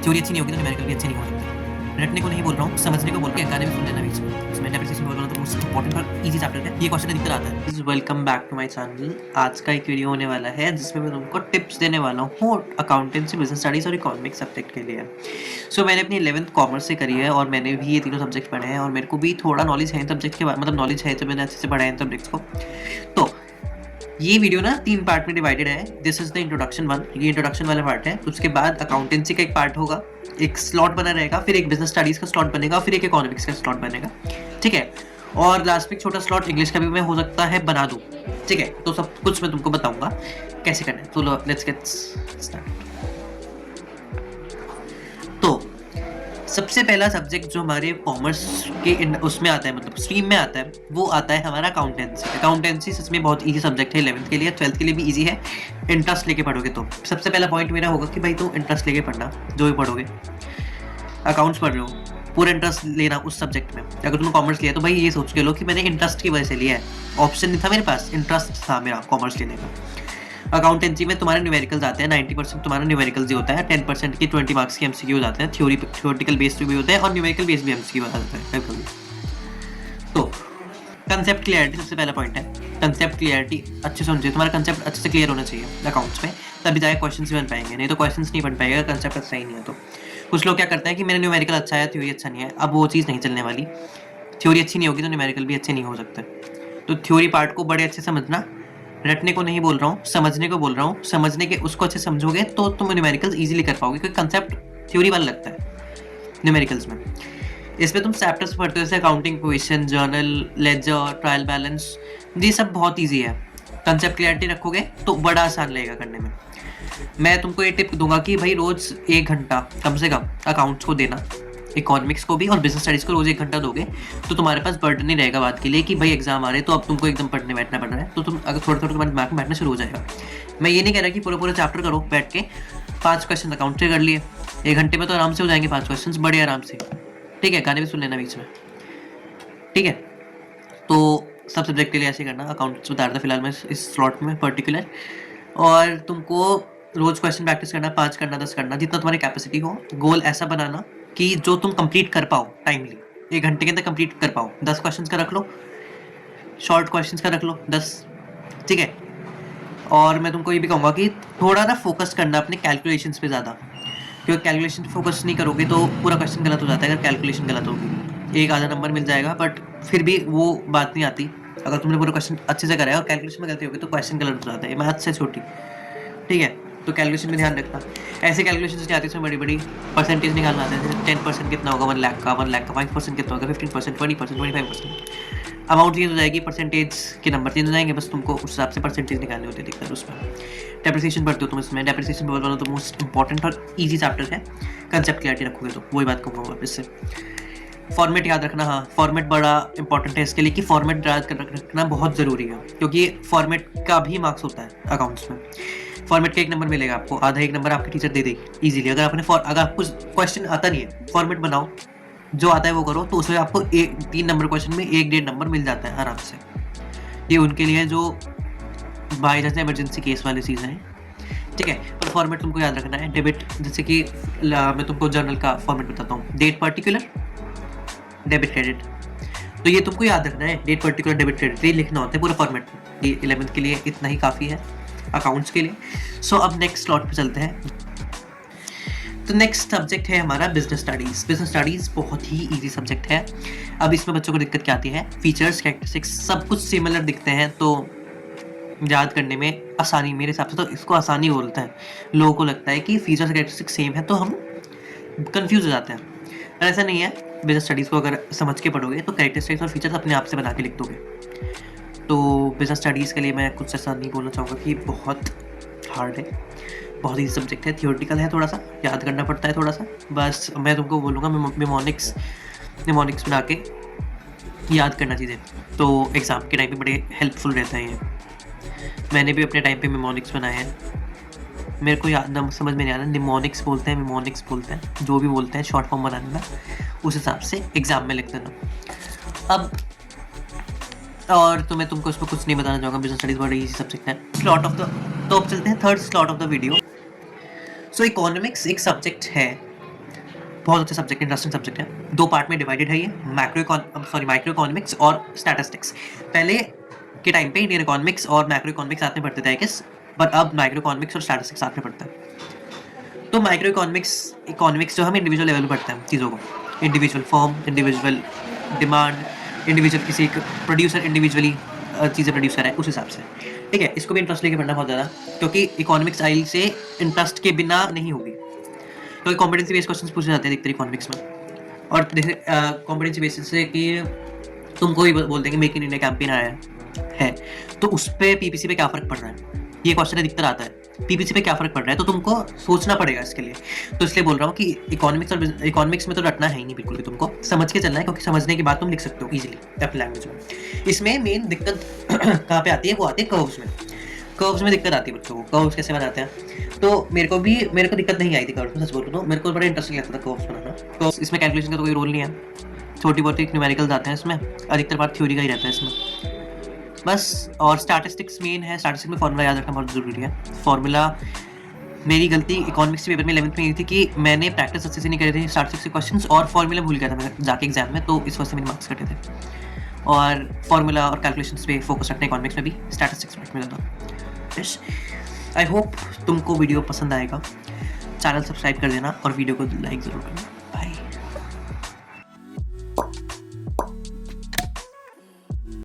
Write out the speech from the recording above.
Theory अच्छी नहीं होगी तो न्यूमेरिकल भी अच्छे नहीं हो सकते। रटने को नहीं बोल रहा हूँ, समझने को बोल रहा हूँ, गाने भी सुन लेना बीच में। इसमें डेप्रिसिएशन बोल रहा हूँ तो मोस्ट इंपॉर्टेंट और इजी चैप्टर है, ये क्वेश्चन अधिकतर आता है। Welcome back to my channel. आज का एक वीडियो होने वाला है जिसमें मैं तुमको टिप्स देने वाला हूँ अकाउंटेंसी, बिजनेस स्टडीज और इकोनॉमिक सब्जेक्ट के लिए। सो मैंने अपनी 11th कॉमर्स से करी है और मैंने भी ये तीनों सब्जेक्ट पढ़े हैं और मेरे को भी थोड़ा नॉलेज है इन सब्जेक्ट के बारे, मतलब नॉलेज है तो मैंने अच्छे से पढ़ा है इन सब्जेक्ट्स को। तो ये वीडियो ना 3 पार्ट में डिवाइडेड है। दिस इज द इंट्रोडक्शन 1, ये इंट्रोडक्शन वाला पार्ट है। उसके बाद अकाउंटेंसी का एक पार्ट होगा, एक स्लॉट बना रहेगा, फिर एक बिजनेस स्टडीज का स्लॉट बनेगा, फिर एक इकोनॉमिक्स का स्लॉट बनेगा, ठीक है। और लास्ट में एक छोटा स्लॉट इंग्लिश का भी मैं हो सकता है बना दूं, ठीक है। तो सब कुछ मैं तुमको बताऊंगा कैसे करना है। तो लेट्स गेट स्टार्ट। तो सबसे पहला सब्जेक्ट जो हमारे कॉमर्स के उसमें आता है, मतलब स्ट्रीम में आता है, वो आता है हमारा अकाउंटेंसी। अकाउंटेंसी सच में बहुत इजी सब्जेक्ट है, 11th के लिए, 12th के लिए भी इजी है। इंटरेस्ट लेके पढ़ोगे तो सबसे पहला पॉइंट मेरा होगा कि भाई तुम इंटरेस्ट लेके पढ़ना, जो भी पढ़ोगे। अकाउंट्स पढ़ रहे हो, पूरा इंटरेस्ट लेना उस सब्जेक्ट में। अगर तुमने कॉमर्स लिया तो भाई ये सोच के लो कि मैंने इंटरेस्ट की वजह से लिया है, ऑप्शन नहीं था मेरे पास, इंटरेस्ट था मेरा कॉमर्स लेने का। अकाउंटेंसी में तुम्हारे न्यूमेरिकल्स आते हैं, 90% तुम्हारा न्यूमेरिकल्स ही होता है, 10% की 20 मार्क्स के एमसीक्यूज आते हैं, थ्योरेटिकल बेस्ड भी होते हैं और न्यूमेरिकल बेस्ड भी एमसीक्यू आता है कभी। तो कंसेप्ट क्लियरिटी सबसे पहला पॉइंट है। कंसेप्ट क्लियरिटी अच्छे से होनी चाहिए, तुम्हारा कंसेप्ट अच्छे से क्लियर होना चाहिए अकाउंट्स में, तभी जाके क्वेश्चंस बन पाएंगे, नहीं तो क्वेश्चंस नहीं बन पाएगा, कंसेप्ट अच्छा ही नहीं है। तो कुछ लोग क्या करते हैं कि मेरा न्यूमेरिकल अच्छा है, थ्योरी अच्छा नहीं है। अब वो चीज़ नहीं चलने वाली। थ्योरी अच्छी नहीं होगी तो न्यूमेरिकल भी अच्छे नहीं हो सकते। तो थ्योरी पार्ट को बड़े अच्छे समझना, रटने को नहीं बोल रहा हूँ, समझने को बोल रहा हूँ। समझने के उसको अच्छे समझोगे तो तुम न्यूमेरिकल्स इजीली कर पाओगे, क्योंकि कंसेप्ट थ्योरी वाला लगता है न्यूमेरिकल्स में। इसमें तुम चैप्टर्स पढ़ते हो जैसे accounting, question, journal, ledger, trial balance, ये सब बहुत ईजी है। कंसेप्ट क्लियरिटी रखोगे तो बड़ा आसान लगेगा करने में। मैं तुमको ये टिप दूंगा कि भाई रोज 1 घंटा कम से कम अकाउंट्स को देना, इकोनॉमिक्स को भी और बिजनेस स्टडीज को रोज 1 घंटा दोगे तो तुम्हारे पास बर्डन नहीं रहेगा बात के लिए कि भाई एग्जाम आ रहे हैं तो अब तुमको एकदम पढ़ने बैठना पड़ रहा है। तो तुम अगर थोड़ा थोड़ा तुम्हारे दिमाग में बैठना शुरू हो जाएगा। मैं ये नहीं कह रहा कि पूरा पूरा चैप्टर करो बैठ के, 5 क्वेश्चन अकाउंट से कर लिए 1 घंटे में तो आराम से हो जाएंगे 5 क्वेश्चन, बड़े आराम से, ठीक है। गाने भी सुन लेना बीच में, ठीक है। तो सब सब्जेक्ट के लिए ऐसे करना। अकाउंट्स बता रहा था फिलहाल मैं इस स्लॉट में पर्टिकुलर। और तुमको रोज क्वेश्चन प्रैक्टिस करना, 5 करना, 10 करना, जितना तुम्हारी कैपेसिटी हो। गोल ऐसा बनाना कि जो तुम कंप्लीट कर पाओ टाइमली, 1 घंटे के अंदर कंप्लीट कर पाओ। 10 क्वेश्चंस का रख लो, शॉर्ट क्वेश्चंस का रख लो 10, ठीक है। और मैं तुमको ये भी कहूँगा कि थोड़ा ना फोकस करना अपने कैलकुलेशंस पे ज़्यादा, क्योंकि कैलकुलेशन पे फोकस नहीं करोगे तो पूरा क्वेश्चन गलत हो जाता है। अगर कैलकुलेशन गलत होगी, एक आधा नंबर मिल जाएगा, बट फिर भी वो बात नहीं आती। अगर तुमने पूरा क्वेश्चन अच्छे से करा है और कैलकुलेशन में गलती होगी तो क्वेश्चन गलत हो जाता है, मैथ से छोटी, ठीक है। तो कैलकुलेशन में ध्यान रखना। ऐसे कैलकुलेशन नहीं आती, इसमें बड़ी बड़ी परसेंटेज निकालना आता है। 10% कितना होगा 1 लाख का, 1 लाख का 5% कितना होगा, 15%, 20%, 25%। अमाउंट चेंज हो जाएगी, परसेंटेज के नंबर चेंज हो जाएंगे, बस तुमको उस हिसाब से परसेंटेज निकालनी होती है दिक्कत उसमें। डेप्रिसिएशन पढ़ते हो तुम इसमें, डेप्रिसिएशन बोल रहा हूँ तो मोस्ट इंपॉर्टेंट और ईजी चैप्टर है। कंसेप्ट क्लियरिटी रखोगे तो वही बात कहूँगा वापस से। फॉर्मेट याद रखना, हाँ फॉर्मेट बड़ा इंपॉर्टेंट है इसके लिए कि फॉर्मेट याद कर रखना बहुत ज़रूरी है, क्योंकि फॉर्मेट का भी मार्क्स होता है अकाउंट्स में। फॉर्मेट का 1 नंबर मिलेगा आपको, आधा 1 नंबर आपकी टीचर दे देगी इजीली। अगर आपको क्वेश्चन आता नहीं है, फॉर्मेट बनाओ, जो आता है वो करो, तो उसमें आपको 3 नंबर क्वेश्चन में 1-1.5 नंबर मिल जाता है आराम से। ये उनके लिए जो बाई चांस इमरजेंसी केस वाली चीज़ें हैं, ठीक है। पर फॉर्मेट तुमको याद रखना है। डेबिट, जैसे कि मैं तुमको जर्नल का फॉर्मेट बताता हूँ, डेट पर्टिकुलर, डेबिट क्रेडिट, तो ये तुमको याद रखना है। डेट पर्टिकुलर, डेबिट क्रेडिट, ये लिखना होता है पूरा फॉर्मेट में। ये 11th के लिए इतना ही काफ़ी है अकाउंट्स के लिए। सो अब नेक्स्ट स्लॉट पे चलते हैं। तो नेक्स्ट सब्जेक्ट है हमारा बिजनेस स्टडीज़। बिजनेस स्टडीज़ बहुत ही इजी सब्जेक्ट है। अब इसमें बच्चों को दिक्कत क्या आती है, फीचर्स, कैरेक्टरिस्टिक्स सब कुछ सिमिलर दिखते हैं, तो याद करने में आसानी, मेरे हिसाब से तो इसको आसानी बोलते हैं। लोगों को लगता है कि फीचर्स कैरेक्टरिस्टिक्स सेम है तो हम कंफ्यूज हो जाते हैं, पर ऐसा नहीं है। बिजनेस स्टडीज़ को अगर समझ के पढ़ोगे तो कैरेक्टरिस्टिक्स और फीचर्स अपने आप से बना के लिख दोगे। तो बिजनेस स्टडीज़ के लिए मैं कुछ ऐसा नहीं बोलना चाहूँगा कि बहुत हार्ड है, बहुत ही सब्जेक्ट है, थियोरेटिकल है, थोड़ा सा याद करना पड़ता है थोड़ा सा। बस मैं तुमको बोलूँगा निमोनिक्स बना के याद करना चीज़ें, तो एग्ज़ाम के टाइम पे बड़े हेल्पफुल रहता है ये। मैंने भी अपने टाइम पे निमोनिक्स बनाए हैं, मेरे को याद ना समझ में नहीं आ रहा, निमोनिक्स बोलते हैं, निमोनिक्स बोलते हैं, जो भी बोलते हैं शॉर्ट फॉर्म बनाने में, उस हिसाब से एग्ज़ाम में लिख देना। अब और तो मैं तुमको इसमें कुछ नहीं बताना चाहूँगा, बिजनेस स्टडीज़ बड़ी इजी सब्जेक्ट है। स्लॉट ऑफ द, तो अब चलते हैं third slot of the video. So economics एक सब्जेक्ट है बहुत अच्छा सब्जेक्ट, इंटरेस्टिंग सब्जेक्ट है। 2 पार्ट में डिवाइडेड है ये, माइक्रो इकोनॉमिक्स और स्टैटिस्टिक्स। पहले के टाइम पे इंडियन इकोनॉमिक्स और मैक्रो इकोनॉमिक्स साथ में पढ़ते थे आई गेस, बट अब माइक्रो इकोनॉमिक्स और स्टैटिस्टिक्स साथ में पढ़ते हैं। तो माइक्रो इकोनॉमिक्स जो हम इंडिविजुअल लेवल पे पढ़ते हैं चीज़ों को, individual form, individual demand, individual किसी एक प्रोड्यूसर इंडिविजुअली चीज़ें प्रोड्यूस कर रहा है उस हिसाब से, ठीक है। इसको भी इंटरेस्ट लेके पढ़ना बहुत ज़्यादा, क्योंकि इकोनॉमिक्स आइल से इंटरेस्ट के बिना नहीं होगी, क्योंकि कॉम्पिटेंसी बेस्ड क्वेश्चंस पूछे जाते हैं अधिकतर इकोनॉमिक्स में। और जैसे कॉम्पिटेंसी बेसिस से कि तुम कोई बोल देंगे मेक इन इंडिया कैंपेन आया है, तो उस पर पीपीसी पे क्या फ़र्क पड़ रहा है, ये क्वेश्चन अधिकतर आता है, पीपीसी पे क्या फ़र्क पड़ रहा है, तो तुमको सोचना पड़ेगा इसके लिए। तो इसलिए बोल रहा हूँ कि इकोनॉमिक्स में तो रटना है ही नहीं बिल्कुल भी, तुमको समझ के चलना है, क्योंकि समझने के बाद तुम लिख सकते हो ईजिली अपनी लैंग्वेज में। इसमें मेन दिक्कत कहाँ पे आती है, वो आती है कर्व्स में दिक्कत आती है बच्चों को, कर्व्स कैसे बनाते हैं। तो मेरे को दिक्कत नहीं आई थी कर्व्स में, सच बोलूँ तो मेरे को बड़ा इंटरेस्टिंग लगता था कर्व्स बनाना। तो इसमें कैलकुलेशन का तो कोई रोल नहीं है, छोटी बहुत न्यूमेरिकल्स आते हैं इसमें, अधिकतर बात थ्योरी का ही रहता है इसमें बस। और स्टैटिस्टिक्स मेन है, स्टैटिस्टिक्स में फार्मूला याद रखना बहुत ज़रूरी है। फार्मूला मेरी गलती इकोनॉमिक्स के पेपर में 11th में ये थी कि मैंने प्रैक्टिस अच्छे से नहीं करी थी स्टैटिस्टिक्स के क्वेश्चंस, और फार्मूला भूल गया था मैं जाके एग्जाम में, तो इस वजह से मेरे मार्क्स कटे थे। और फार्मूला और कैलकुलेशंस पे फोकस रखना इकोनॉमिक्स में भी, स्टैटिस्टिक्स में ज़्यादा। आई होप तुमको वीडियो पसंद आएगा, चैनल सब्सक्राइब कर देना और वीडियो को लाइक ज़रूर करना।